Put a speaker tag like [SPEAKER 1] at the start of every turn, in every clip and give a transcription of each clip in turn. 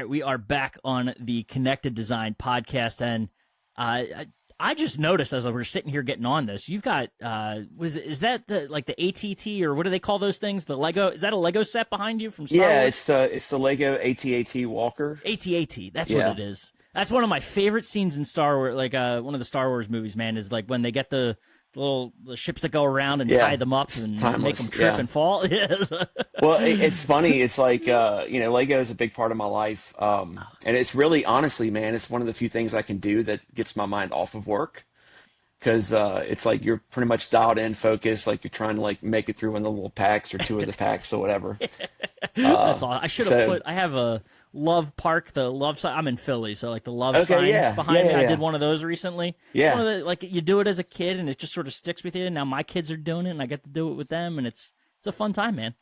[SPEAKER 1] right, we are back on the Connected Design podcast, and I just noticed as we're sitting here getting on this, you've got is that the ATT, or what do they call those things? The Lego, is that a Lego set behind you from Star
[SPEAKER 2] Yeah,
[SPEAKER 1] Wars?
[SPEAKER 2] it's the Lego AT-AT Walker.
[SPEAKER 1] AT-AT, that's what
[SPEAKER 2] Yeah.
[SPEAKER 1] it is. That's one of my favorite scenes in Star Wars, one of the Star Wars movies, man, is like when they get the ships that go around and
[SPEAKER 2] Yeah.
[SPEAKER 1] tie them up
[SPEAKER 2] It's
[SPEAKER 1] and
[SPEAKER 2] timeless.
[SPEAKER 1] make them trip
[SPEAKER 2] Yeah.
[SPEAKER 1] and fall. Yes.
[SPEAKER 2] Well, it's funny. It's like, Lego is a big part of my life. And it's really, honestly, man, it's one of the few things I can do that gets my mind off of work. Because it's like you're pretty much dialed in, focused, like you're trying to like make it through one of the little packs or two of the packs or whatever.
[SPEAKER 1] That's all. I should have
[SPEAKER 2] So,
[SPEAKER 1] I have a Love Park, the Love sign. I'm in Philly, so like the Love
[SPEAKER 2] okay,
[SPEAKER 1] sign
[SPEAKER 2] yeah,
[SPEAKER 1] behind
[SPEAKER 2] yeah,
[SPEAKER 1] me.
[SPEAKER 2] yeah,
[SPEAKER 1] I
[SPEAKER 2] yeah.
[SPEAKER 1] did one of those recently. It's
[SPEAKER 2] Yeah.
[SPEAKER 1] one of the, like you do it as a kid, and it just sort of sticks with you. Now my kids are doing it, and I get to do it with them, and it's a fun time, man.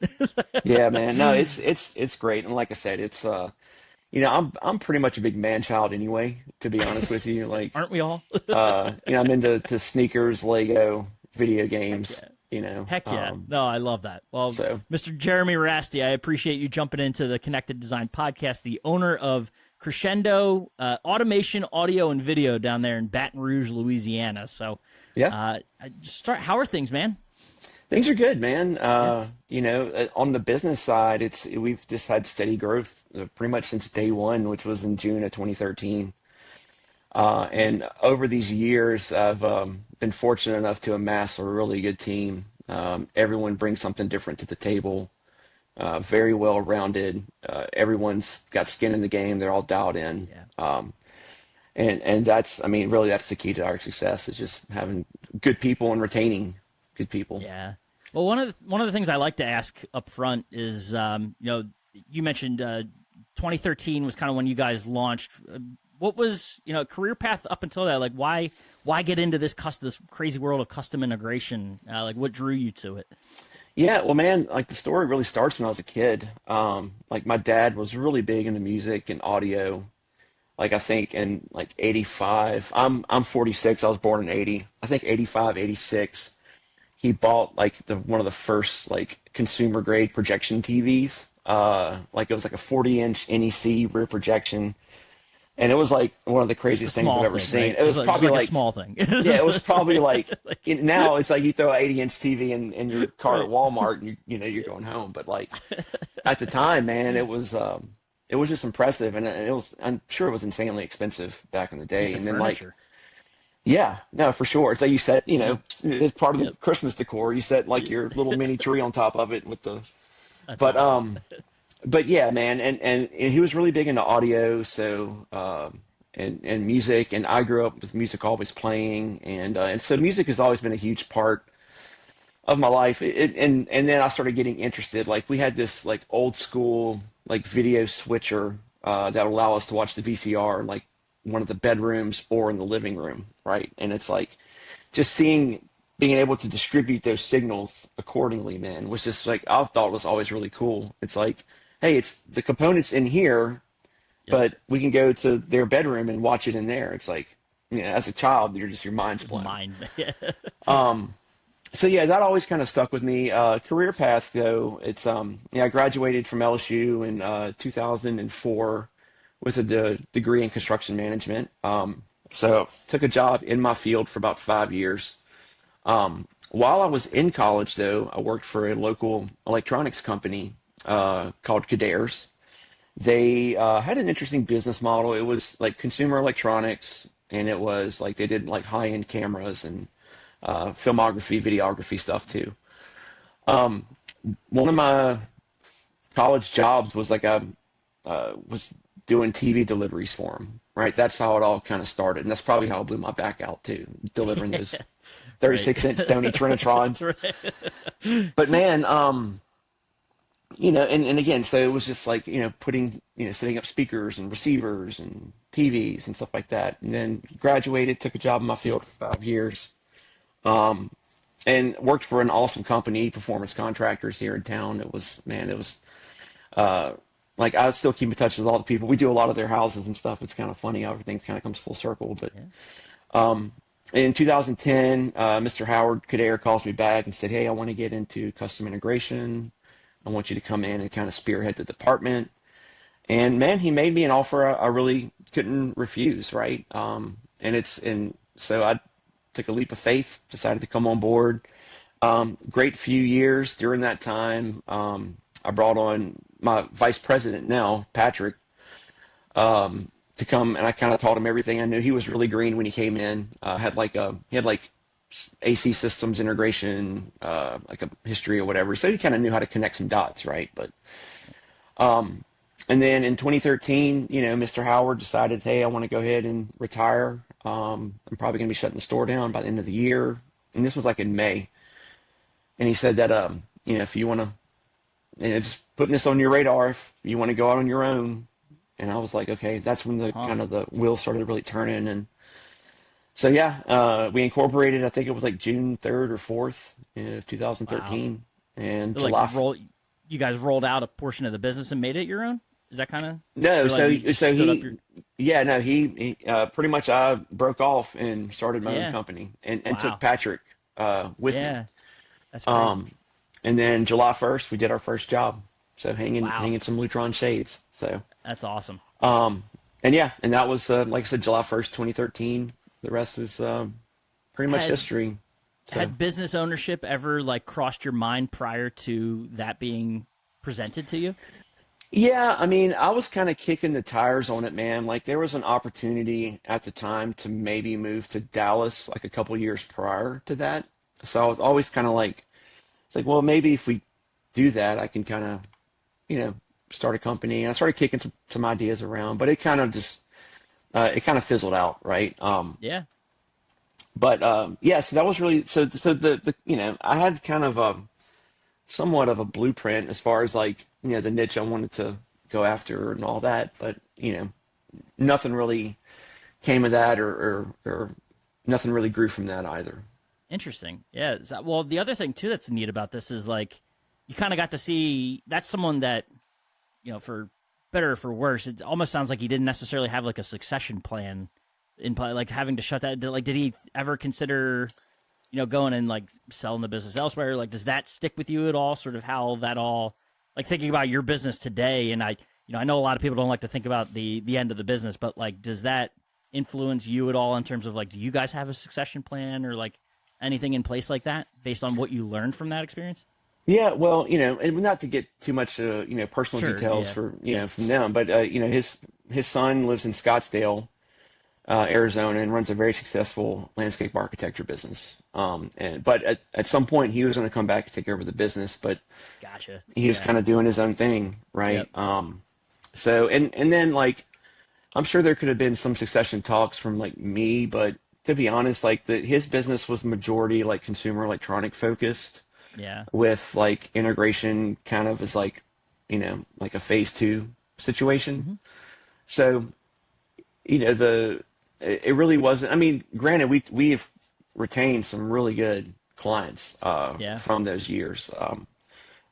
[SPEAKER 2] Yeah, man. No, it's great. And like I said, it's I'm pretty much a big man child anyway, to be honest with you. Like,
[SPEAKER 1] Aren't we all?
[SPEAKER 2] I'm into sneakers, Lego, video games,
[SPEAKER 1] Heck yeah. No, I love that. Well,
[SPEAKER 2] so
[SPEAKER 1] Mr. Jeremy Rasti, I appreciate you jumping into the Connected Design podcast, the owner of Crescendo Automation, Audio, and Video down there in Baton Rouge, Louisiana. So,
[SPEAKER 2] yeah.
[SPEAKER 1] how are things, man?
[SPEAKER 2] Things are good, man.
[SPEAKER 1] Yeah.
[SPEAKER 2] On the business side, we've just had steady growth pretty much since day one, which was in June of 2013. And over these years, I've been fortunate enough to amass a really good team. Everyone brings something different to the table. Very well rounded. Everyone's got skin in the game. They're all dialed in.
[SPEAKER 1] Yeah.
[SPEAKER 2] And that's, I mean, really, that's the key to our success, is just having good people and retaining good people.
[SPEAKER 1] Yeah. Well, one of the things I like to ask up front is, you mentioned 2013 was kind of when you guys launched. What was, career path up until that? Like, why get into this crazy world of custom integration? Like, what drew you to it?
[SPEAKER 2] Yeah, well, man, like the story really starts when I was a kid. Like my dad was really big into music and audio. Like I think in like 85, I'm 46. I was born in 80. I think 85, 86. He bought like one of the first like consumer grade projection TVs. Like it was like a 40-inch NEC rear projection, and it was like one of the craziest things I've ever seen.
[SPEAKER 1] Right?
[SPEAKER 2] It was probably
[SPEAKER 1] like
[SPEAKER 2] like
[SPEAKER 1] a small thing.
[SPEAKER 2] yeah, it was probably like now it's like you throw an 80-inch TV in your car at Walmart and you're going home. But like at the time, man, it was just impressive, and I'm sure it was insanely expensive back in the day.
[SPEAKER 1] Piece of
[SPEAKER 2] And then
[SPEAKER 1] furniture.
[SPEAKER 2] yeah, no, for sure. It's like you said, it's part of the Christmas decor. You set like your little mini tree on top of it with the,
[SPEAKER 1] That's
[SPEAKER 2] but
[SPEAKER 1] awesome.
[SPEAKER 2] but yeah, man, and he was really big into audio, so and music, and I grew up with music always playing, and so music has always been a huge part of my life. And then I started getting interested. Like we had this like old school like video switcher that would allow us to watch the VCR in like one of the bedrooms or in the living room, right? And it's like just being able to distribute those signals accordingly, man, was just like I thought was always really cool. It's like, hey, it's the components in here, but we can go to their bedroom and watch it in there. It's like, as a child, your mind's blown.
[SPEAKER 1] Yeah.
[SPEAKER 2] So yeah, that always kind of stuck with me. Career path though, it's I graduated from LSU in 2004 with a degree in construction management. So took a job in my field for about 5 years. While I was in college though, I worked for a local electronics company called Kadare's. They had an interesting business model. It was like consumer electronics, and it was like they did like high-end cameras and filmography, videography stuff too. One of my college jobs was like I was doing TV deliveries for them, right? That's how it all kind of started, and that's probably how I blew my back out too, delivering those 36-inch Sony Trinitrons.
[SPEAKER 1] Right.
[SPEAKER 2] But man, and again, so it was just like, setting up speakers and receivers and TVs and stuff like that. And then graduated, took a job in my field for 5 years, and worked for an awesome company, Performance Contractors here in town. It was, like I still keep in touch with all the people. We do a lot of their houses and stuff. It's kind of funny how everything kind of comes full circle. But in 2010, Mr. Howard Kadare calls me back and said, hey, I want to get into custom integration. I want you to come in and kind of spearhead the department. And man, he made me an offer I really couldn't refuse, right? And so I took a leap of faith, decided to come on board. Great few years during that time. I brought on my vice president now, Patrick, to come, and I kind of taught him everything I knew. He was really green when he came in. He had like AC systems integration, like a history or whatever. So he kind of knew how to connect some dots, right? But and then in 2013, Mr. Howard decided, hey, I want to go ahead and retire. I'm probably going to be shutting the store down by the end of the year. And this was like in May. And he said that, if you want to, just putting this on your radar, if you want to go out on your own. And I was like, okay, that's when the
[SPEAKER 1] Huh.
[SPEAKER 2] kind of the wheels started really turning. And so, yeah, we incorporated, I think it was like June 3rd or 4th of
[SPEAKER 1] Wow.
[SPEAKER 2] 2013. And
[SPEAKER 1] So, like
[SPEAKER 2] July,
[SPEAKER 1] you guys rolled out a portion of the business and made it your own? Is that kind of,
[SPEAKER 2] no,
[SPEAKER 1] or like
[SPEAKER 2] so
[SPEAKER 1] you just
[SPEAKER 2] so
[SPEAKER 1] stood up your?
[SPEAKER 2] he, yeah, no, he pretty much I broke off and started my own
[SPEAKER 1] Yeah.
[SPEAKER 2] company and took
[SPEAKER 1] Wow.
[SPEAKER 2] Patrick with me.
[SPEAKER 1] Yeah. That's crazy.
[SPEAKER 2] And then July 1st, we did our first job. So
[SPEAKER 1] Wow.
[SPEAKER 2] hanging some Lutron shades. So
[SPEAKER 1] That's awesome.
[SPEAKER 2] and yeah, and that was like I said, July 1st, 2013. The rest is pretty much
[SPEAKER 1] Had
[SPEAKER 2] history. So
[SPEAKER 1] had business ownership ever like crossed your mind prior to that being presented to you?
[SPEAKER 2] yeah, I mean, I was kind of kicking the tires on it, man. Like there was an opportunity at the time to maybe move to Dallas like a couple years prior to that. So I was always kind of like, it's like, well, maybe if we do that, I can kind of, you know, start a company. And I started kicking some ideas around, but it kind of just, it kind of fizzled out, right?
[SPEAKER 1] Yeah.
[SPEAKER 2] But yeah, so that was really, so the, I had kind of somewhat of a blueprint as far as like, the niche I wanted to go after and all that, but, nothing really came of that or nothing really grew from that either.
[SPEAKER 1] Interesting. Yeah. Well, the other thing too that's neat about this is like you kind of got to see that's someone that, for better or for worse, it almost sounds like he didn't necessarily have like a succession plan in play, like having to shut that. Did he ever consider, going and like selling the business elsewhere? Like, does that stick with you at all? Sort of how that all, like thinking about your business today, and I know a lot of people don't like to think about the end of the business, but like, does that influence you at all in terms of like, do you guys have a succession plan or like anything in place like that based on what you learned from that experience?
[SPEAKER 2] Yeah, well, and not to get too much, personal
[SPEAKER 1] Sure.
[SPEAKER 2] details
[SPEAKER 1] Yeah.
[SPEAKER 2] for, from them, but, his son lives in Scottsdale, Arizona, and runs a very successful landscape architecture business. But at some point, he was going to come back and take over the business, but
[SPEAKER 1] Gotcha.
[SPEAKER 2] he was
[SPEAKER 1] Yeah.
[SPEAKER 2] kind of doing his own thing, right?
[SPEAKER 1] Yep.
[SPEAKER 2] So and then like I'm sure there could have been some succession talks from like me, but to be honest, like his business was majority like consumer electronic focused
[SPEAKER 1] Yeah.
[SPEAKER 2] with like integration kind of as like, like a phase two situation.
[SPEAKER 1] Hmm.
[SPEAKER 2] So, it really wasn't. I mean, granted, we've retained some really good clients
[SPEAKER 1] Yeah.
[SPEAKER 2] from those years.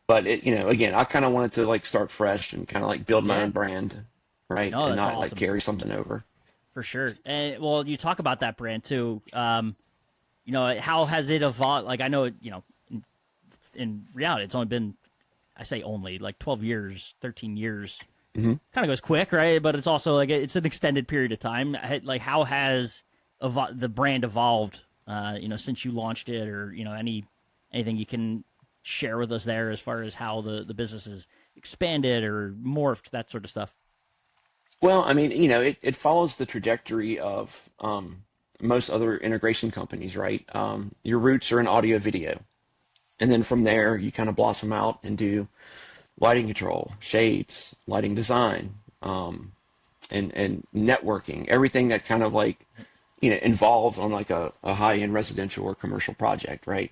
[SPEAKER 2] But again, I kind of wanted to like start fresh and kind of like build my
[SPEAKER 1] Yeah.
[SPEAKER 2] own brand, right?
[SPEAKER 1] No,
[SPEAKER 2] And
[SPEAKER 1] that's
[SPEAKER 2] not like
[SPEAKER 1] awesome
[SPEAKER 2] carry something over.
[SPEAKER 1] for sure. And well, you talk about that brand too. How has it evolved? Like I know, in reality, it's only been, I say only like 12 years, 13 years.
[SPEAKER 2] Hmm.
[SPEAKER 1] Kind of goes quick, right? But it's also like it's an extended period of time. Like how has the brand evolved? Since you launched it, or anything you can share with us there as far as how the business has expanded or morphed, that sort of stuff.
[SPEAKER 2] Well, I mean, it follows the trajectory of most other integration companies, right? Your roots are in audio video. And then from there, you kind of blossom out and do lighting control, shades, lighting design, and networking, everything that kind of like, involves on like a high-end residential or commercial project, right?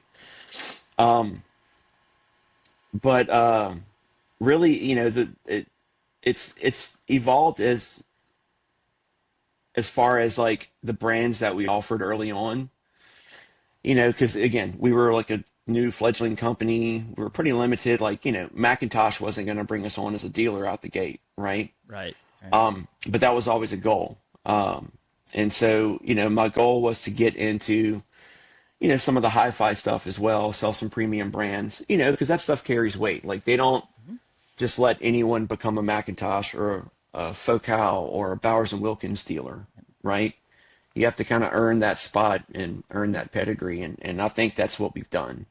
[SPEAKER 2] But really, it's evolved as far as like the brands that we offered early on, because again, we were like a new fledgling company. We were pretty limited. Like, Macintosh wasn't going to bring us on as a dealer out the gate, right?
[SPEAKER 1] Right. Right.
[SPEAKER 2] But that was always a goal. And so, my goal was to get into, some of the hi-fi stuff as well, sell some premium brands, because that stuff carries weight. Like they don't,
[SPEAKER 1] Mhm.
[SPEAKER 2] just let anyone become a Macintosh or a Focal or a Bowers and Wilkins dealer, right? You have to kind of earn that spot and earn that pedigree, and I think that's what we've done.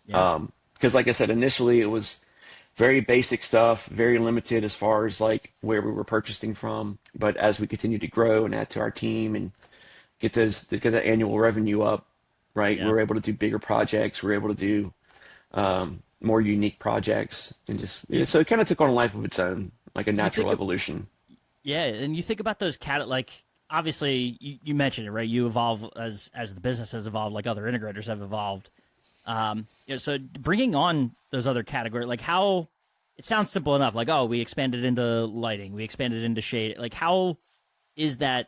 [SPEAKER 1] Yeah.
[SPEAKER 2] Because like I said, initially it was very basic stuff, very limited as far as like where we were purchasing from. But as we continue to grow and add to our team and get that annual revenue up, right?
[SPEAKER 1] Yeah.
[SPEAKER 2] We're able to do bigger projects. We're able to do more unique projects, and just
[SPEAKER 1] You
[SPEAKER 2] so it kind of took on a life of its own, like a
[SPEAKER 1] you think
[SPEAKER 2] natural
[SPEAKER 1] of,
[SPEAKER 2] evolution.
[SPEAKER 1] yeah, and you think about those like obviously you mentioned it, right? You evolve as the business has evolved, like other integrators have evolved. So bringing on those other categories, like how it sounds simple enough, like, oh, we expanded into lighting, we expanded into shade. Like, how is that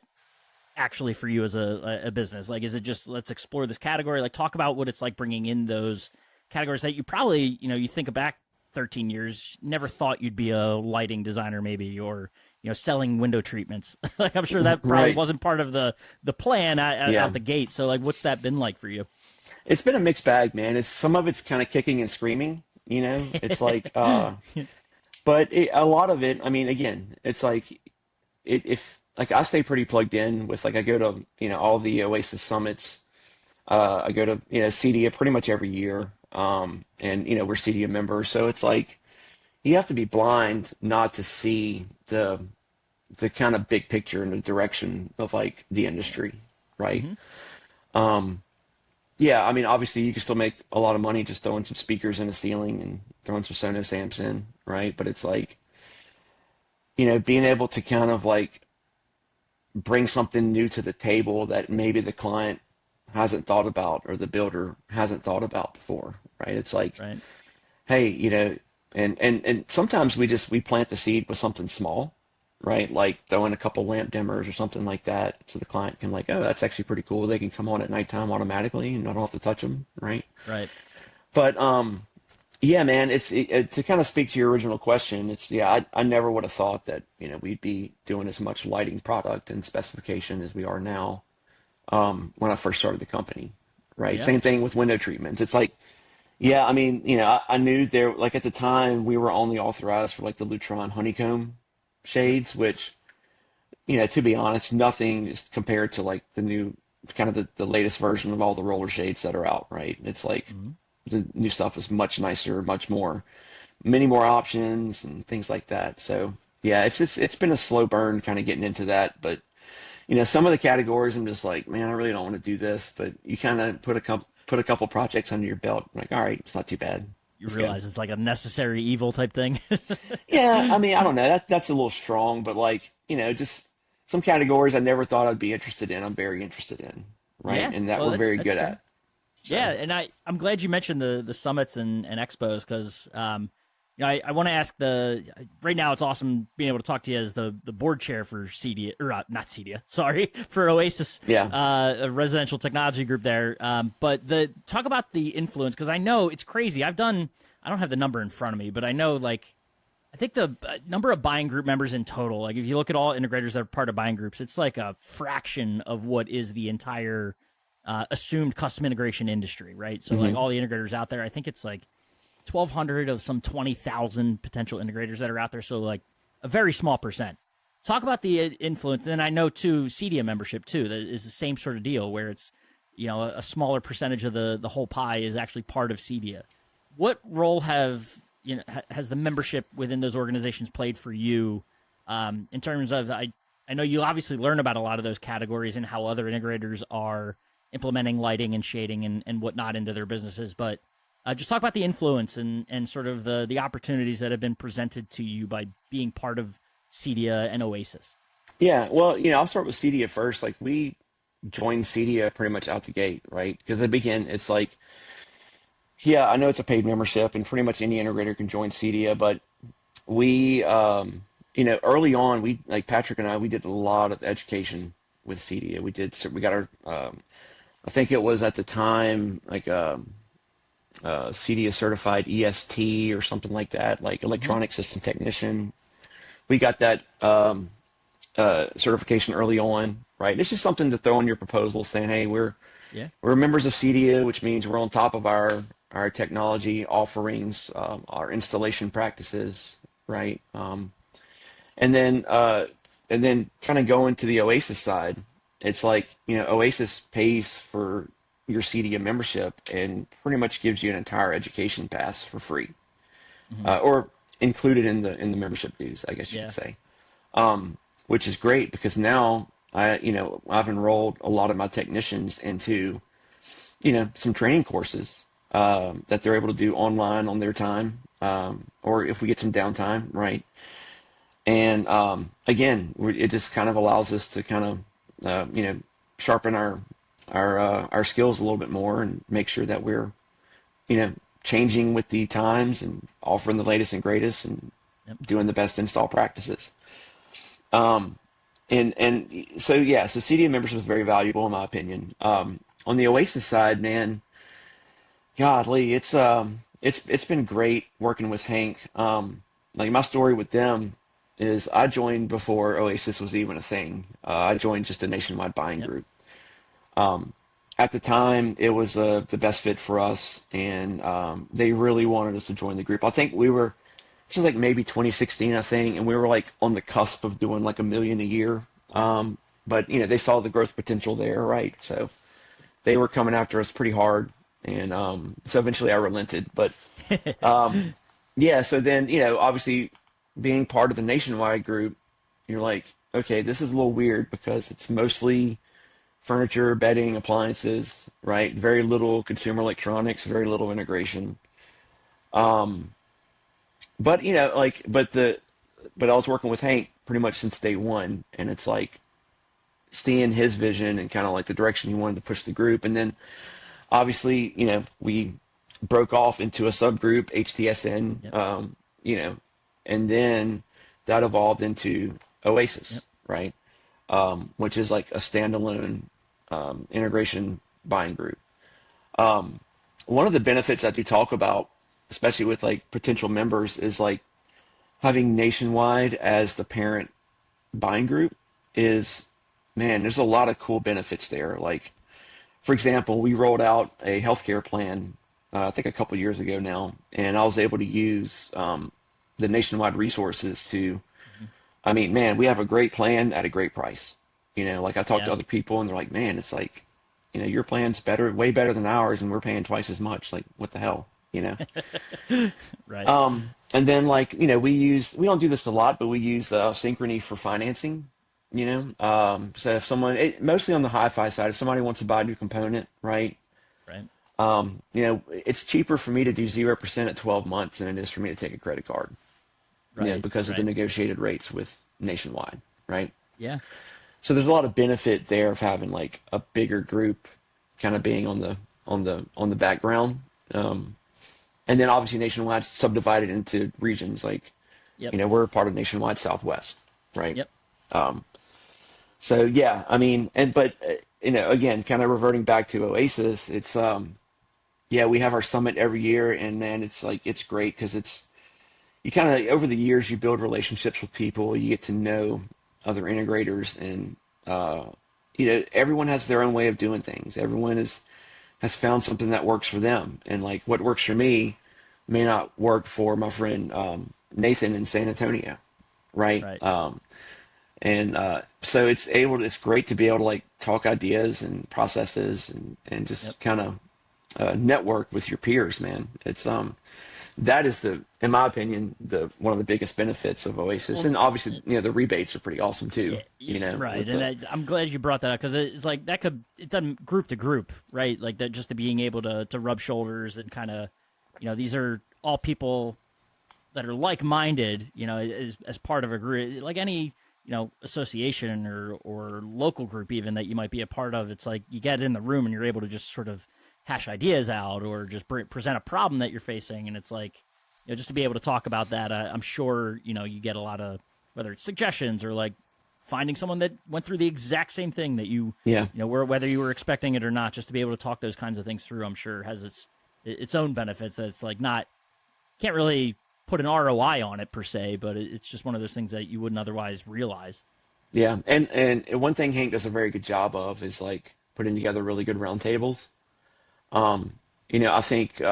[SPEAKER 1] actually for you as a business? Like, is it just let's explore this category? Like, talk about what it's like bringing in those categories that you probably, you think back 13 years, never thought you'd be a lighting designer, maybe, or selling window treatments. Like, I'm sure that probably
[SPEAKER 2] Right.
[SPEAKER 1] wasn't part of the plan
[SPEAKER 2] Yeah.
[SPEAKER 1] out the gate. So, like, what's that been like for you?
[SPEAKER 2] It's been a mixed bag, man. It's some of it's kind of kicking and screaming, you know. It's like, but a lot of it. I mean, again, it's like if like I stay pretty plugged in with like I go to all the Oasis summits. I go to CEDIA pretty much every year, and we're CEDIA members, so it's like you have to be blind not to see the kind of big picture and the direction of like the industry, right?
[SPEAKER 1] Hmm.
[SPEAKER 2] Yeah, I mean, obviously you can still make a lot of money just throwing some speakers in the ceiling and throwing some Sonos amps in, right? But it's like, being able to kind of like bring something new to the table that maybe the client hasn't thought about or the builder hasn't thought about before, right? It's like,
[SPEAKER 1] Right.
[SPEAKER 2] hey, and sometimes we plant the seed with something small, right? Like throw in a couple lamp dimmers or something like that, so the client can like, oh, that's actually pretty cool. They can come on at nighttime automatically, and I don't have to touch them, right?
[SPEAKER 1] Right.
[SPEAKER 2] But yeah, man, to kind of speak to your original question. It's yeah, I never would have thought that we'd be doing as much lighting product and specification as we are now. When I first started the company, right?
[SPEAKER 1] Yeah.
[SPEAKER 2] Same thing with window treatments. It's like, yeah, I mean, I knew there, like at the time, we were only authorized for like the Lutron honeycomb shades, which, to be honest, nothing is compared to like the new, kind of the latest version of all the roller shades that are out, right? It's like
[SPEAKER 1] Hmm.
[SPEAKER 2] the new stuff is much nicer, much more, many more options and things like that. So yeah, it's been a slow burn kind of getting into that, but some of the categories I'm just like, man, I really don't want to do this, but you kind of put a couple projects under your belt, like, all right, it's not too bad.
[SPEAKER 1] You
[SPEAKER 2] Let's go.
[SPEAKER 1] realize it's like a necessary evil type thing.
[SPEAKER 2] Yeah, I mean, I don't know. That's a little strong, but like, just some categories I never thought I'd be interested in, I'm very interested in, right?
[SPEAKER 1] Yeah.
[SPEAKER 2] And that
[SPEAKER 1] Well,
[SPEAKER 2] we're very
[SPEAKER 1] that's
[SPEAKER 2] good
[SPEAKER 1] fair.
[SPEAKER 2] at.
[SPEAKER 1] Yeah,
[SPEAKER 2] So,
[SPEAKER 1] and I'm glad you mentioned the summits and expos because I want to ask the right now it's awesome being able to talk to you as the board chair for CEDIA or not CEDIA, sorry, for Oasis,
[SPEAKER 2] yeah.
[SPEAKER 1] a residential technology group there. But the talk about the influence because I know it's crazy. I don't have the number in front of me, but I know like I think the number of buying group members in total, like if you look at all integrators that are part of buying groups, it's like a fraction of what is the entire assumed custom integration industry, right? So like
[SPEAKER 2] Hmm.
[SPEAKER 1] all the integrators out there, I think it's like 1,200 of some 20,000 potential integrators that are out there. So like a very small percent. Talk about the influence. And then I know too, CEDIA membership too, that is the same sort of deal where it's, a smaller percentage of the whole pie is actually part of CEDIA. What role has the membership within those organizations played for you in terms of I know you obviously learn about a lot of those categories and how other integrators are implementing lighting and shading and whatnot into their businesses, but just talk about the influence and sort of the opportunities that have been presented to you by being part of CEDIA and Oasis.
[SPEAKER 2] Yeah, well, I'll start with CEDIA first. Like we joined CEDIA pretty much out the gate, right? Because they begin, it's like, yeah, I know it's a paid membership and pretty much any integrator can join CEDIA, but we, early on, we, like Patrick and I, we did a lot of education with CEDIA. We got our, I think it was at the time, like, CEDIA certified EST or something like that, like
[SPEAKER 1] Hmm.
[SPEAKER 2] electronic system technician. We got that certification early on, right? It's just something to throw in your proposal saying, hey, we're
[SPEAKER 1] Yeah.
[SPEAKER 2] we're members of CEDIA, which means we're on top of our technology offerings, our installation practices, right? And then kind of going to the Oasis side, it's like, Oasis pays for your CDM membership and pretty much gives you an entire education pass for free,
[SPEAKER 1] Hmm.
[SPEAKER 2] or included in the membership dues, I guess you could
[SPEAKER 1] Yeah.
[SPEAKER 2] say, which is great because now I've enrolled a lot of my technicians into some training courses that they're able to do online on their time, or if we get some downtime, right? And again, it just kind of allows us to kind of sharpen our skills a little bit more and make sure that we're you know changing with the times and offering the latest and greatest and
[SPEAKER 1] Yep.
[SPEAKER 2] doing the best install practices. And so yeah, so CDM membership is very valuable in my opinion. On the Oasis side, man, godly, it's been great working with Hank. Like my story with them is I joined before Oasis was even a thing. I joined just a nationwide buying
[SPEAKER 1] Yep.
[SPEAKER 2] group. At the time, it was the best fit for us, and they really wanted us to join the group. I think this was like maybe 2016, I think, and we were like on the cusp of doing like 1 million a year. But they saw the growth potential there, right? So they were coming after us pretty hard, and so eventually I relented. But yeah, so then obviously being part of the nationwide group, you're like, okay, this is a little weird because it's mostly furniture, bedding, appliances, right? Very little consumer electronics, very little integration. But but I was working with Hank pretty much since day one, and it's like seeing his vision and kind of like the direction he wanted to push the group, and then obviously, we broke off into a subgroup, HTSN,
[SPEAKER 1] Yep.
[SPEAKER 2] and then that evolved into Oasis,
[SPEAKER 1] Yep.
[SPEAKER 2] right? Which is like a standalone integration buying group. One of the benefits I do talk about, especially with like potential members, is like having Nationwide as the parent buying group is, man, there's a lot of cool benefits there. Like, for example, we rolled out a healthcare plan, I think a couple years ago now, and I was able to use the Nationwide resources to,
[SPEAKER 1] Hmm.
[SPEAKER 2] I mean, man, we have a great plan at a great price. Like I talked to
[SPEAKER 1] Yeah.
[SPEAKER 2] other people and they're like, man, it's like, your plan's better, way better than ours, and we're paying twice as much. Like, what the hell, you know?
[SPEAKER 1] Right.
[SPEAKER 2] And then like, we don't do this a lot, but we use Synchrony for financing, so if mostly on the hi-fi side, if somebody wants to buy a new component, right?
[SPEAKER 1] Right.
[SPEAKER 2] It's cheaper for me to do 0% at 12 months than it is for me to take a credit card,
[SPEAKER 1] Right.
[SPEAKER 2] because of the
[SPEAKER 1] Right.
[SPEAKER 2] negotiated rates with Nationwide, right?
[SPEAKER 1] Yeah.
[SPEAKER 2] So there's a lot of benefit there of having like a bigger group kind of being on the background. And then obviously Nationwide subdivided into regions like,
[SPEAKER 1] Yep.
[SPEAKER 2] we're a part of Nationwide Southwest, right?
[SPEAKER 1] Yep.
[SPEAKER 2] So yeah, I mean, but again, kind of reverting back to Oasis, it's yeah, we have our summit every year, and man, it's like it's great because you kind of over the years you build relationships with people, you get to know other integrators, and everyone has their own way of doing things. Everyone has found something that works for them, and like what works for me may not work for my friend Nathan in San Antonio, right?
[SPEAKER 1] Right.
[SPEAKER 2] And so it's great to be able to like talk ideas and processes and
[SPEAKER 1] Yep.
[SPEAKER 2] just kind of network with your peers, man. That is in my opinion, the one of the biggest benefits of Oasis,
[SPEAKER 1] Well,
[SPEAKER 2] and obviously the rebates are pretty awesome too.
[SPEAKER 1] yeah, yeah, right,
[SPEAKER 2] With
[SPEAKER 1] and
[SPEAKER 2] the
[SPEAKER 1] I'm glad you brought that up because it's like that could it done group to group, right? Like that, just to being able to rub shoulders and kind of, these are all people that are like minded, as part of a group, like any association or local group even that you might be a part of. It's like you get in the room and you're able to just sort of hash ideas out or just present a problem that you're facing, and it's like just to be able to talk about that. I'm sure you get a lot of whether it's suggestions or like finding someone that went through the exact same thing that
[SPEAKER 2] yeah
[SPEAKER 1] whether you were expecting it or not, just to be able to talk those kinds of things through, I'm sure has its own benefits. That it's like not can't really put an ROI on it per se, but it's just one of those things that you wouldn't otherwise realize.
[SPEAKER 2] yeah, and one thing Hank does a very good job of is like putting together really good roundtables. I think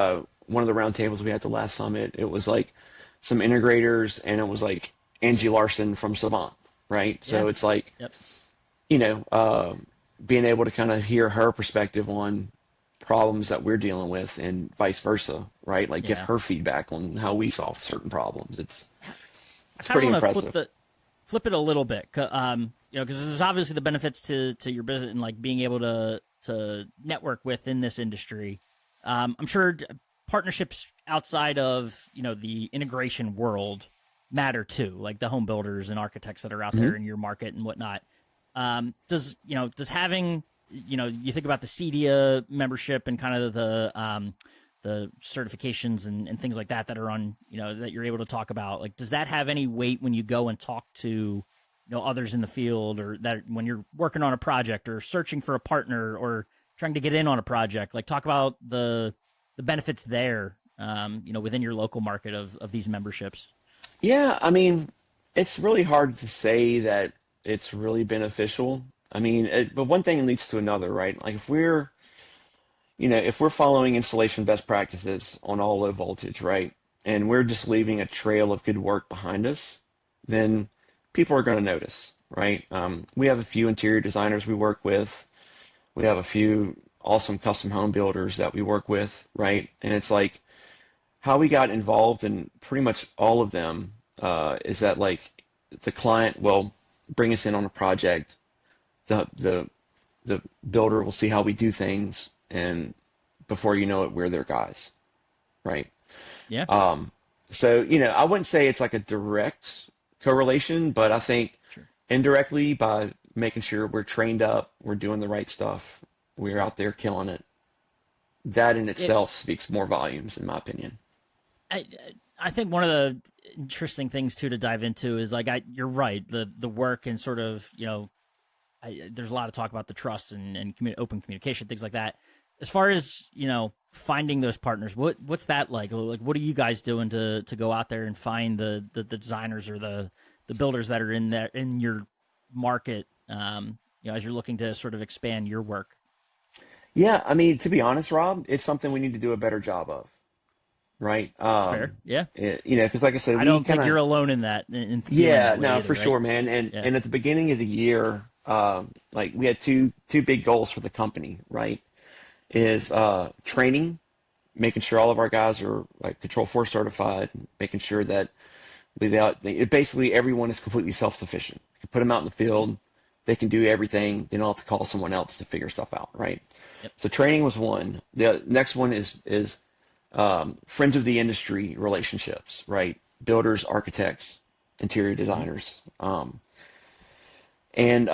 [SPEAKER 2] one of the round tables we had at the last summit, it was like some integrators, and it was like Angie Larson from Savant, right?
[SPEAKER 1] Yeah.
[SPEAKER 2] So it's like,
[SPEAKER 1] Yep.
[SPEAKER 2] you know, being able to kind of hear her perspective on problems that we're dealing with and vice versa, right? Like give
[SPEAKER 1] Yeah.
[SPEAKER 2] her feedback on how we solve certain problems.
[SPEAKER 1] I
[SPEAKER 2] It's
[SPEAKER 1] kind of
[SPEAKER 2] pretty
[SPEAKER 1] want to flip
[SPEAKER 2] impressive.
[SPEAKER 1] the flip it a little bit, because there's obviously the benefits to your business and like being able to network within this industry. I'm sure partnerships outside of the integration world matter too, like the home builders and architects that are out
[SPEAKER 2] Hmm.
[SPEAKER 1] there in your market and whatnot. Does having you think about the CEDIA membership and kind of the certifications and things like that are on that you're able to talk about, like does that have any weight when you go and talk to others in the field, or that when you're working on a project or searching for a partner or trying to get in on a project, like talk about the benefits there, within your local market of these memberships.
[SPEAKER 2] Yeah, I mean, it's really hard to say that it's really beneficial. I mean, but one thing leads to another, right? Like if we're following installation best practices on all low voltage, right? And we're just leaving a trail of good work behind us, then people are going to notice, right? We have a few interior designers we work with. We have a few awesome custom home builders that we work with, right? And it's like how we got involved in pretty much all of them is that like the client will bring us in on a project, the the builder will see how we do things, and before you know it, we're their guys, right?
[SPEAKER 1] Yeah,
[SPEAKER 2] So, I wouldn't say it's like a direct correlation, but I think
[SPEAKER 1] sure.
[SPEAKER 2] indirectly by making sure we're trained up, we're doing the right stuff, we're out there killing it, that in
[SPEAKER 1] It,
[SPEAKER 2] itself speaks more volumes, in my opinion.
[SPEAKER 1] I I think one of the interesting things too to dive into is like you're right, the work and sort of there's a lot of talk about the trust and open communication, things like that. As far as finding those partners, what's that like? Like, what are you guys doing to go out there and find the designers or the builders that are in there in your market? As you're looking to sort of expand your work.
[SPEAKER 2] Yeah, I mean, to be honest, Rob, it's something we need to do a better job of, right?
[SPEAKER 1] It's fair, yeah.
[SPEAKER 2] Because like I said,
[SPEAKER 1] I
[SPEAKER 2] we
[SPEAKER 1] don't
[SPEAKER 2] kind
[SPEAKER 1] think
[SPEAKER 2] of,
[SPEAKER 1] you're alone in that in feeling
[SPEAKER 2] yeah,
[SPEAKER 1] that way
[SPEAKER 2] no,
[SPEAKER 1] either,
[SPEAKER 2] for
[SPEAKER 1] right?
[SPEAKER 2] sure, man. And
[SPEAKER 1] Yeah,
[SPEAKER 2] and at the beginning of the year, like we had two big goals for the company, right? Is training, making sure all of our guys are like Control 4 certified, making sure that basically everyone is completely self-sufficient. You can put them out in the field, they can do everything. They don't have to call someone else to figure stuff out, right?
[SPEAKER 1] yep.
[SPEAKER 2] So training was one. The next one is friends of the industry relationships, right? Builders, architects, interior
[SPEAKER 1] Hmm.
[SPEAKER 2] designers. And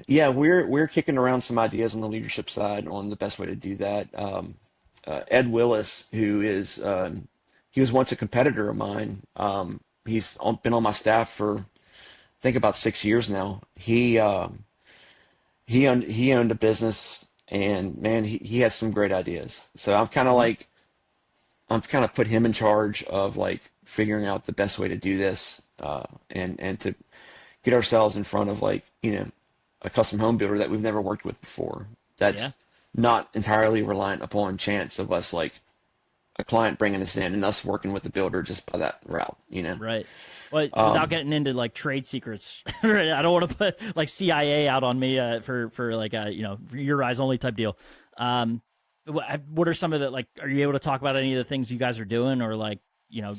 [SPEAKER 2] yeah, we're kicking around some ideas on the leadership side on the best way to do that. Ed Willis, who is he was once a competitor of mine. Been on my staff for I think about 6 years now. He owned a business, and man, he had some great ideas. So
[SPEAKER 1] Hmm.
[SPEAKER 2] I've kind of put him in charge of like figuring out the best way to do this, and to get ourselves in front of like a custom home builder that we've never worked with before.
[SPEAKER 1] Yeah.
[SPEAKER 2] That's not entirely reliant upon chance of us like a client bringing us in and us working with the builder just by that route.
[SPEAKER 1] Right. Well, without
[SPEAKER 2] Um,
[SPEAKER 1] getting into like trade secrets, right? I don't want to put like CIA out on me for like a for your eyes only type deal. What are some of the like? Are you able to talk about any of the things you guys are doing, or like you know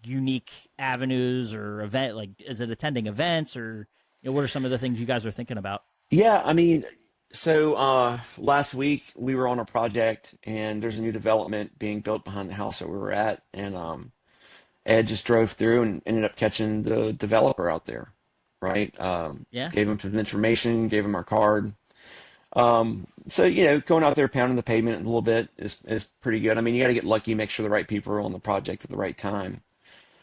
[SPEAKER 1] unique avenues or event? Like, is it attending events, or what are some of the things you guys are thinking about?
[SPEAKER 2] yeah, I mean, so last week we were on a project, and there's a new development being built behind the house that we were at, and Ed just drove through and ended up catching the developer out there, right?
[SPEAKER 1] Yeah.
[SPEAKER 2] Gave him some information, gave him our card. So going out there pounding the pavement a little bit is pretty good. I mean, you got to get lucky, make sure the right people are on the project at the right time.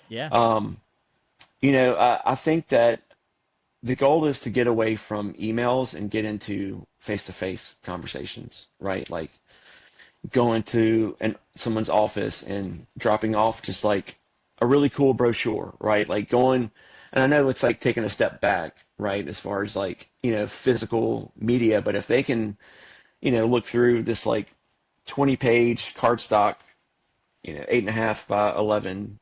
[SPEAKER 1] Yeah.
[SPEAKER 2] I think that the goal is to get away from emails and get into face-to-face conversations, right? Like going to someone's office and dropping off just like a really cool brochure, right? Like going, and I know it's like taking a step back, right, as far as like, physical media, but if they can, look through this like 20-page cardstock 8.5 by 11,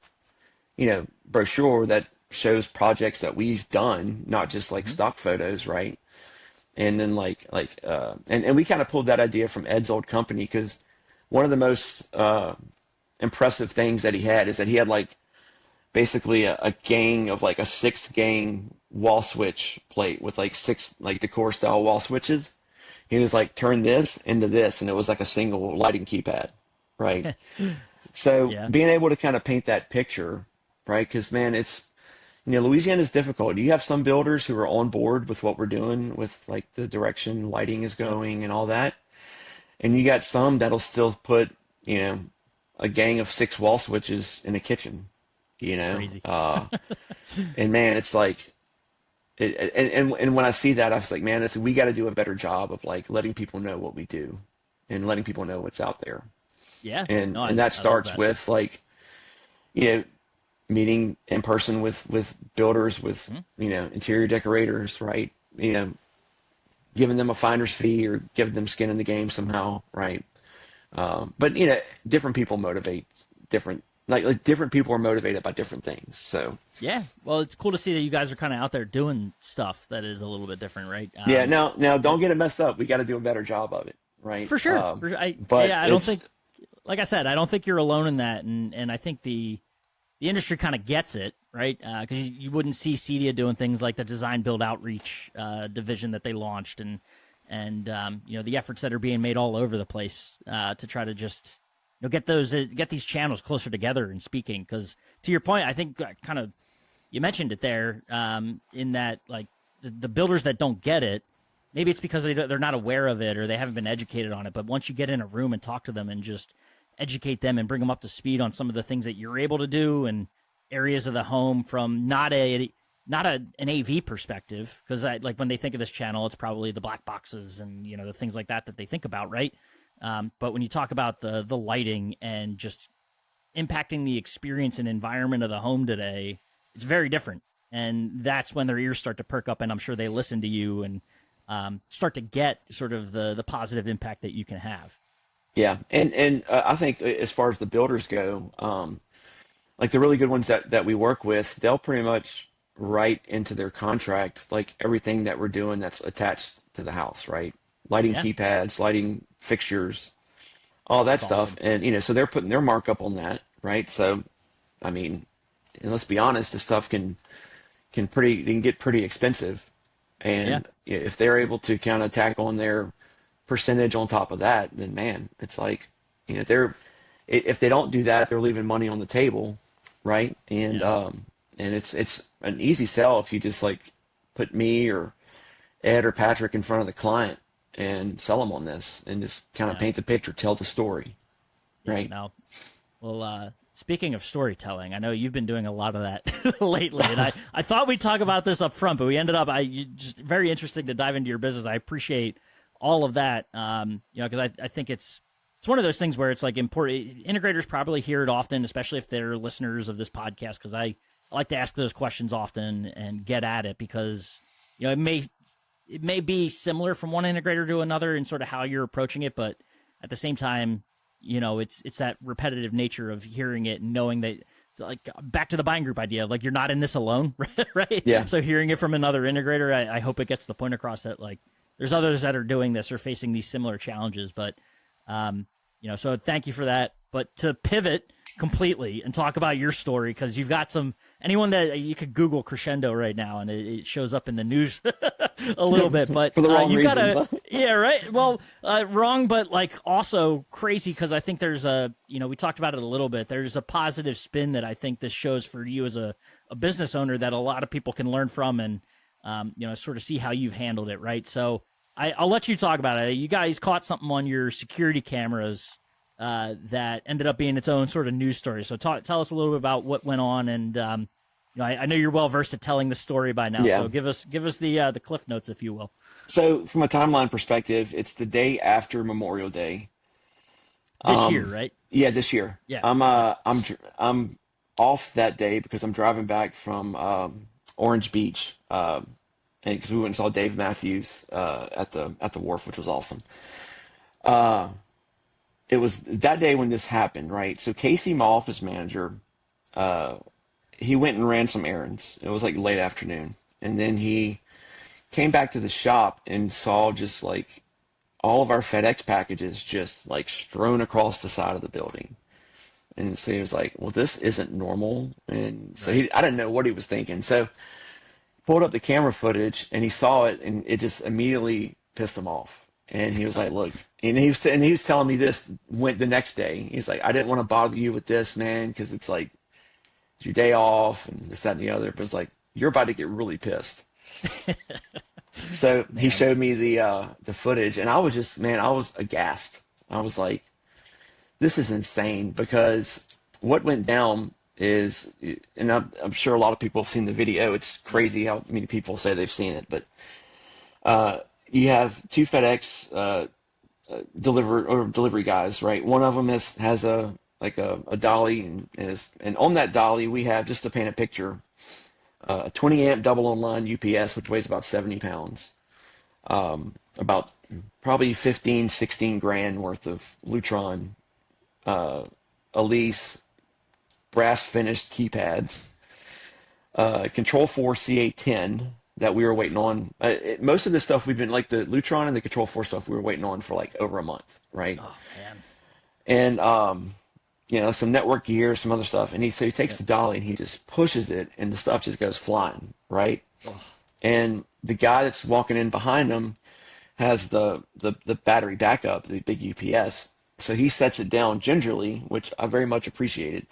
[SPEAKER 2] brochure that shows projects that we've done, not just like
[SPEAKER 1] Hmm.
[SPEAKER 2] stock photos, right? And then and we kind of pulled that idea from Ed's old company because one of the most impressive things that he had is that he had like basically a gang of like a 6 gang wall switch plate with like 6 like decor style wall switches. He was like, turn this into this, and it was like a single lighting keypad, right? So
[SPEAKER 1] Yeah.
[SPEAKER 2] being able to kind of paint that picture, right? Because man, Louisiana is difficult. You have some builders who are on board with what we're doing with like the direction lighting is
[SPEAKER 1] Yep.
[SPEAKER 2] going and all that, and you got some that'll still put you know a gang of 6 wall switches in a kitchen, you know.
[SPEAKER 1] Crazy.
[SPEAKER 2] And man, it's like, and when I see that, I was like, man, we got to do a better job of like letting people know what we do, and letting people know what's out there,
[SPEAKER 1] Yeah.
[SPEAKER 2] and
[SPEAKER 1] No,
[SPEAKER 2] and that
[SPEAKER 1] I love
[SPEAKER 2] starts
[SPEAKER 1] that.
[SPEAKER 2] with like, you know, meeting in person with builders, with
[SPEAKER 1] Hmm.
[SPEAKER 2] interior decorators, right? Giving them a finder's fee or giving them skin in the game somehow, right? But different people motivate different, like different people are motivated by different things. So
[SPEAKER 1] Yeah. Well, it's cool to see that you guys are kind of out there doing stuff that is a little bit different, right?
[SPEAKER 2] yeah, now don't get it messed up. We got to do a better job of it, right?
[SPEAKER 1] For sure. For sure.
[SPEAKER 2] But
[SPEAKER 1] Yeah, I don't think,
[SPEAKER 2] it's
[SPEAKER 1] like I said, I don't think you're alone in that, and I think the industry kind of gets it, right? Because you wouldn't see CEDIA doing things like the design build outreach division that they launched, and the efforts that are being made all over the place to try to just get these channels closer together and speaking. Because to your point, I think kind of you mentioned it there in that like the builders that don't get it. Maybe it's because they're not aware of it or they haven't been educated on it. But once you get in a room and talk to them and just educate them and bring them up to speed on some of the things that you're able to do and areas of the home from an AV perspective, because like when they think of this channel, it's probably the black boxes and the things like that they think about, right? But when you talk about the lighting and just impacting the experience and environment of the home today, it's very different, and that's when their ears start to perk up, and I'm sure they listen to you and start to get sort of the positive impact that you can have.
[SPEAKER 2] yeah, and I think as far as the builders go, like the really good ones that we work with, they'll pretty much write into their contract like everything that we're doing that's attached to the house, right? Lighting
[SPEAKER 1] Yeah,
[SPEAKER 2] keypads, lighting fixtures, all that
[SPEAKER 1] that's
[SPEAKER 2] stuff,
[SPEAKER 1] awesome.
[SPEAKER 2] and so they're putting their markup on that, right? So, I mean, and let's be honest, this stuff can get pretty expensive,
[SPEAKER 1] Yeah,
[SPEAKER 2] and if they're able to kind of tack on their percentage on top of that, then man, it's like, they're if they don't do that, they're leaving money on the table, right?
[SPEAKER 1] yeah,
[SPEAKER 2] And it's an easy sell if you just like put me or Ed or Patrick in front of the client and sell them on this and just kind of
[SPEAKER 1] yeah,
[SPEAKER 2] paint the picture, tell the story,
[SPEAKER 1] yeah.
[SPEAKER 2] right?
[SPEAKER 1] Now, well, speaking of storytelling, I know you've been doing a lot of that lately, and I thought we'd talk about this up front, but we ended up just very interesting to dive into your business. I appreciate all of that, because I think it's one of those things where it's like important. Integrators probably hear it often, especially if they're listeners of this podcast, because I like to ask those questions often and get at it because it may be similar from one integrator to another in sort of how you're approaching it, but at the same time, it's that repetitive nature of hearing it and knowing that, like, back to the buying group idea, like, you're not in this alone, right?
[SPEAKER 2] Yeah.
[SPEAKER 1] So hearing it from another integrator, I hope it gets the point across that, like, there's others that are doing this or facing these similar challenges, but so thank you for that. But to pivot completely and talk about your story, because you've got anyone that you could Google Crescendo right now and it shows up in the news a little bit, but
[SPEAKER 2] For the wrong
[SPEAKER 1] you've got
[SPEAKER 2] reasons.
[SPEAKER 1] yeah, right. Well, wrong, but like also crazy, because I think there's we talked about it a little bit. There's a positive spin that I think this shows for you as a business owner that a lot of people can learn from and, sort of see how you've handled it. Right. So I'll let you talk about it. You guys caught something on your security cameras that ended up being its own sort of news story. So tell us a little bit about what went on, and I know you're well versed at telling the story by now.
[SPEAKER 2] Yeah.
[SPEAKER 1] So give us the cliff notes, if you will.
[SPEAKER 2] So from a timeline perspective, it's the day after Memorial Day.
[SPEAKER 1] This year, right?
[SPEAKER 2] Yeah, this year.
[SPEAKER 1] Yeah.
[SPEAKER 2] I'm off that day because I'm driving back from Orange Beach, and because we went and saw Dave Matthews at the wharf, which was awesome. it was that day when this happened, right? So Casey, my office manager, he went and ran some errands. It was like late afternoon, and then he came back to the shop and saw just like all of our FedEx packages just like strewn across the side of the building. And so he was like, well, this isn't normal. And so
[SPEAKER 1] Right.
[SPEAKER 2] I didn't know what he was thinking. So pulled up the camera footage and he saw it and it just immediately pissed him off. And he was like, look, and he was telling me this went the next day. He's like, I didn't want to bother you with this, man, because it's like it's your day off and this, that, and the other. But it's like, you're about to get really pissed. So he
[SPEAKER 1] Man.
[SPEAKER 2] showed me the footage and I was just, man, I was aghast. I was like, this is insane because what went down is, and I'm sure a lot of people have seen the video. It's crazy how many people say they've seen it, but you have two FedEx delivery guys, right? One of them has a dolly, and on that dolly we have, just to paint a picture, a 20 amp double online UPS, which weighs about 70 pounds, about probably 15, 16 grand worth of Lutron, Elise brass finished keypads, Control 4 CA10 that we were waiting on. Most of the stuff we've been, like the Lutron and the Control 4 stuff, we were waiting on for like over a month, right?
[SPEAKER 1] Oh man.
[SPEAKER 2] And some network gear, some other stuff. And he takes
[SPEAKER 1] Yep.
[SPEAKER 2] the dolly and he just pushes it, and the stuff just goes flying, right? And the guy that's walking in behind him has the battery backup, the big UPS. So he sets it down gingerly, which I very much appreciated.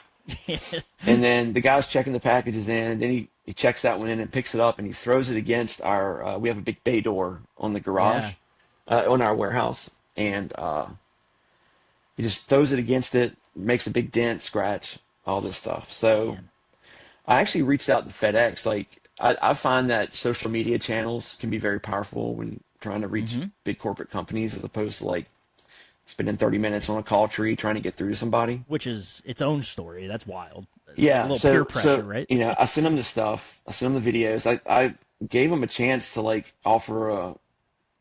[SPEAKER 2] And then the guy's checking the packages in, and then he checks that one in and picks it up and he throws it against our, we have a big bay door on the garage,
[SPEAKER 1] Yeah.
[SPEAKER 2] on our warehouse. And he just throws it against it, makes a big dent, scratch, all this stuff. So
[SPEAKER 1] Man.
[SPEAKER 2] I actually reached out to FedEx. Like, I find that social media channels can be very powerful when trying to reach
[SPEAKER 1] Mm-hmm.
[SPEAKER 2] big corporate companies, as opposed to like spending 30 minutes on a call tree trying to get through to somebody.
[SPEAKER 1] Which is its own story. That's wild. A
[SPEAKER 2] Yeah,
[SPEAKER 1] little peer pressure,
[SPEAKER 2] so
[SPEAKER 1] right?
[SPEAKER 2] I sent them the stuff. I sent them the videos. I gave them a chance to like offer a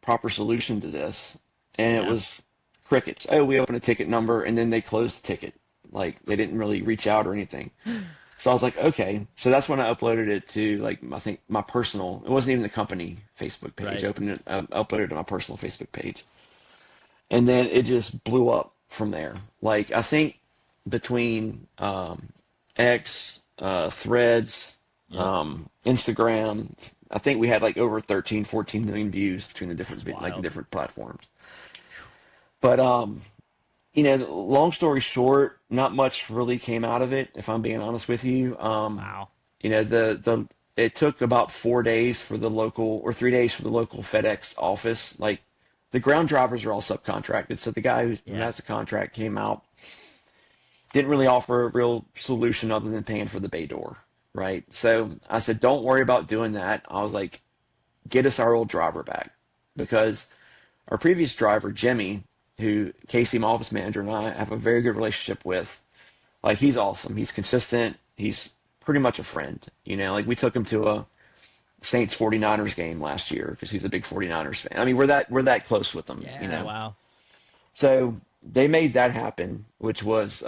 [SPEAKER 2] proper solution to this, and it
[SPEAKER 1] Yeah.
[SPEAKER 2] was crickets. Oh, we opened a ticket number, and then they closed the ticket. Like they didn't really reach out or anything. So I was like, okay. So that's when I uploaded it to like I think my personal. It wasn't even the company Facebook page.
[SPEAKER 1] Right.
[SPEAKER 2] I uploaded it to my personal Facebook page, and then it just blew up from there. Like I think between X, Threads,
[SPEAKER 1] Yep.
[SPEAKER 2] Instagram, I think we had like over 13, 14 million views between the different
[SPEAKER 1] That's
[SPEAKER 2] like the
[SPEAKER 1] wild.
[SPEAKER 2] different platforms. But long story short, not much really came out of it, if I'm being honest with you.
[SPEAKER 1] Wow.
[SPEAKER 2] The it took about 4 days for the local, or 3 days for the local FedEx office. Like the ground drivers are all subcontracted, so the guy who
[SPEAKER 1] Yeah.
[SPEAKER 2] has the contract came out, didn't really offer a real solution other than paying for the bay door, right? So I said, don't worry about doing that. I was like, get us our old driver back, because our previous driver, Jimmy, who Casey, my office manager, and I have a very good relationship with, like he's awesome. He's consistent. He's pretty much a friend. Like we took him to a Saints 49ers game last year because he's a big 49ers fan. I mean, we're that close with him.
[SPEAKER 1] Yeah. Wow.
[SPEAKER 2] So they made that happen, which was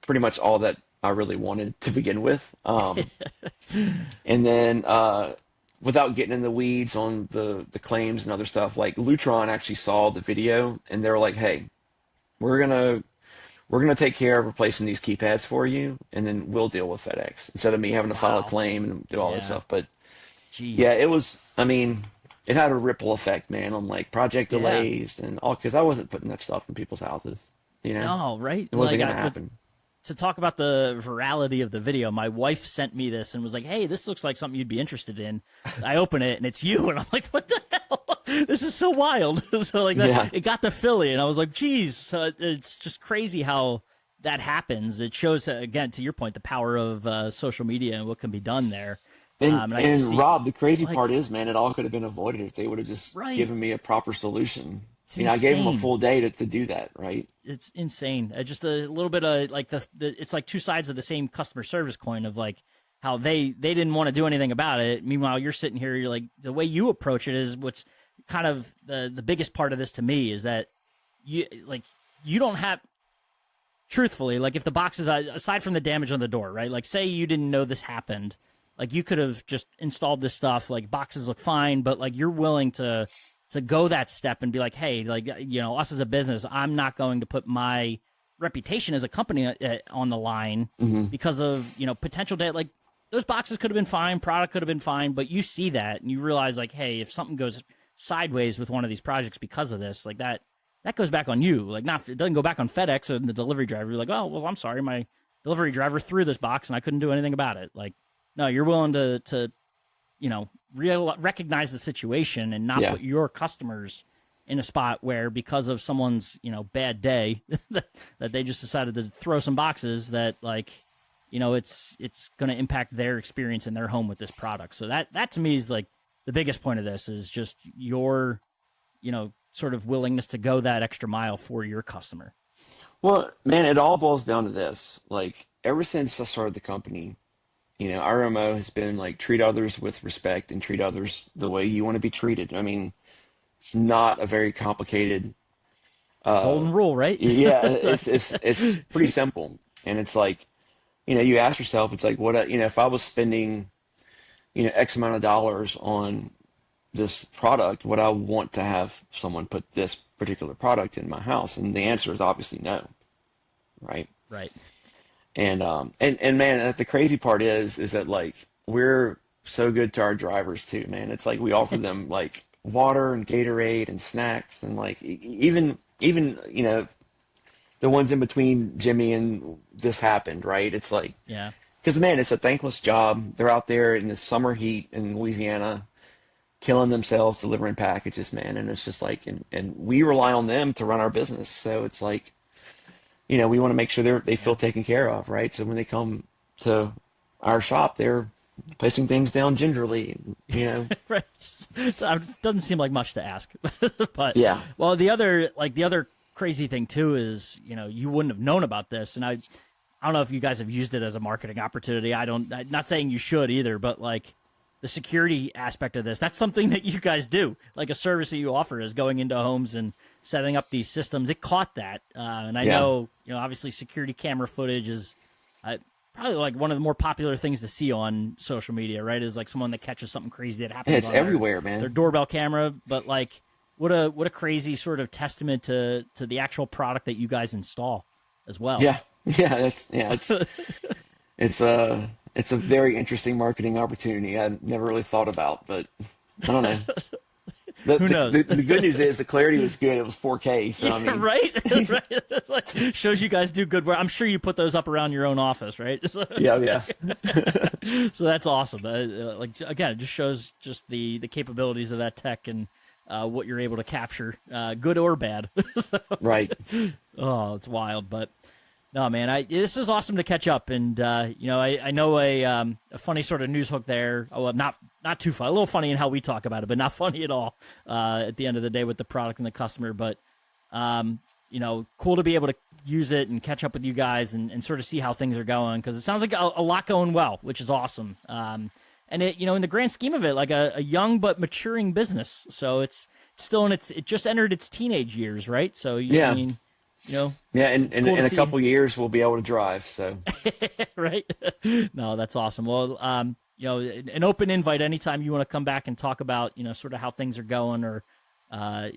[SPEAKER 2] pretty much all that I really wanted to begin with. And then without getting in the weeds on the claims and other stuff, like Lutron actually saw the video and they were like, "Hey, we're gonna take care of replacing these keypads for you, and then we'll deal with FedEx instead of me having to file a
[SPEAKER 1] Wow.
[SPEAKER 2] claim and do all this
[SPEAKER 1] Yeah.
[SPEAKER 2] stuff." But yeah,
[SPEAKER 1] Jeez.
[SPEAKER 2] it was. I mean, it had a ripple effect, man, on like project
[SPEAKER 1] Yeah.
[SPEAKER 2] delays and all, because I wasn't putting that stuff in people's houses.
[SPEAKER 1] No, right?
[SPEAKER 2] It wasn't
[SPEAKER 1] Like
[SPEAKER 2] gonna happen.
[SPEAKER 1] to talk about the virality of the video, my wife sent me this and was like, "Hey, this looks like something you'd be interested in." I open it and it's you, and I'm like, "What the hell? This is so wild!" So like
[SPEAKER 2] Yeah.
[SPEAKER 1] that, it got to Philly, and I was like, "Geez!" So it's just crazy how that happens. It shows again, to your point, the power of social media and what can be done there.
[SPEAKER 2] And
[SPEAKER 1] And I can
[SPEAKER 2] and
[SPEAKER 1] see,
[SPEAKER 2] Rob, the crazy
[SPEAKER 1] like,
[SPEAKER 2] part is, man, it all could have been avoided if they would have just
[SPEAKER 1] right?
[SPEAKER 2] given me a proper solution.
[SPEAKER 1] It's
[SPEAKER 2] I gave them a
[SPEAKER 1] insane.
[SPEAKER 2] full day to do that, right?
[SPEAKER 1] It's insane. Just a little bit of like it's like two sides of the same customer service coin of like how they didn't want to do anything about it. Meanwhile, you're sitting here, you're like, the way you approach it is what's kind of the biggest part of this to me is that you don't have, truthfully, like if the boxes, aside from the damage on the door, right? Like say you didn't know this happened, like you could have just installed this stuff, like boxes look fine, but like you're willing to go that step and be like, hey, like, us as a business, I'm not going to put my reputation as a company on the line because of, potential debt. Like those boxes could have been fine, product could have been fine, but you see that and you realize like, hey, if something goes sideways with one of these projects because of this, like that goes back on you. Like it doesn't go back on FedEx or the delivery driver. You're like, oh, well, I'm sorry, my delivery driver threw this box and I couldn't do anything about it. Like, no, you're willing to recognize the situation and not put your customers in a spot where because of someone's, bad day that they just decided to throw some boxes that like, it's going to impact their experience in their home with this product. So that to me is like the biggest point of this is just your, sort of willingness to go that extra mile for your customer.
[SPEAKER 2] Well, man, it all boils down to this. Like ever since I started the company, our MO has been like treat others with respect and treat others the way you want to be treated. I mean, it's not a very complicated
[SPEAKER 1] Golden rule, right?
[SPEAKER 2] yeah, it's pretty simple. And it's like, you ask yourself, it's like what if I was spending, X amount of dollars on this product, would I want to have someone put this particular product in my house? And the answer is obviously no. Right?
[SPEAKER 1] Right.
[SPEAKER 2] And man, the crazy part is that like we're so good to our drivers too, man. It's like we offer them like water and Gatorade and snacks and like even the ones in between Jimmy and this happened, right? It's like because man, it's a thankless job. They're out there in the summer heat in Louisiana, killing themselves delivering packages, man. And it's just like and we rely on them to run our business, so it's like. We want to make sure they feel taken care of, right? So when they come to our shop, they're placing things down gingerly,
[SPEAKER 1] Right. So it doesn't seem like much to ask, but
[SPEAKER 2] yeah.
[SPEAKER 1] Well, the other crazy thing too is, you wouldn't have known about this, and I don't know if you guys have used it as a marketing opportunity. I'm not saying you should either, but like the security aspect of this, that's something that you guys do, like a service that you offer is going into homes and setting up these systems. It caught that. And I know, obviously security camera footage is probably like one of the more popular things to see on social media, right? Is like someone that catches something crazy that happens.
[SPEAKER 2] Yeah, it's everywhere, man.
[SPEAKER 1] Their doorbell camera, but like what a crazy sort of testament to the actual product that you guys install as well.
[SPEAKER 2] Yeah. Yeah. It's a very interesting marketing opportunity I never really thought about, but I don't know.
[SPEAKER 1] Who knows?
[SPEAKER 2] The good news is the clarity was good. It was 4K, so I mean,
[SPEAKER 1] right? Right. It's like, shows you guys do good work. I'm sure you put those up around your own office, right?
[SPEAKER 2] yeah.
[SPEAKER 1] So that's awesome. Like again, it just shows just the capabilities of that tech and what you're able to capture, good or bad.
[SPEAKER 2] Right.
[SPEAKER 1] Oh, it's wild, but. No, man, this is awesome to catch up, and I know a funny sort of news hook there. Well, not too funny, a little funny in how we talk about it, but not funny at all. At the end of the day, with the product and the customer, but cool to be able to use it and catch up with you guys and sort of see how things are going, because it sounds like a lot going well, which is awesome. And it, in the grand scheme of it, like a young but maturing business, so it's still it just entered its teenage years, right? So
[SPEAKER 2] yeah.
[SPEAKER 1] I mean.
[SPEAKER 2] Yeah, and
[SPEAKER 1] cool
[SPEAKER 2] in a couple years we'll be able to drive. So,
[SPEAKER 1] right? No, that's awesome. Well, an open invite anytime you want to come back and talk about, sort of how things are going or, how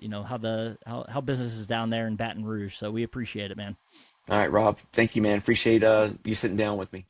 [SPEAKER 1] business is down there in Baton Rouge. So we appreciate it, man.
[SPEAKER 2] All right, Rob. Thank you, man. Appreciate you sitting down with me.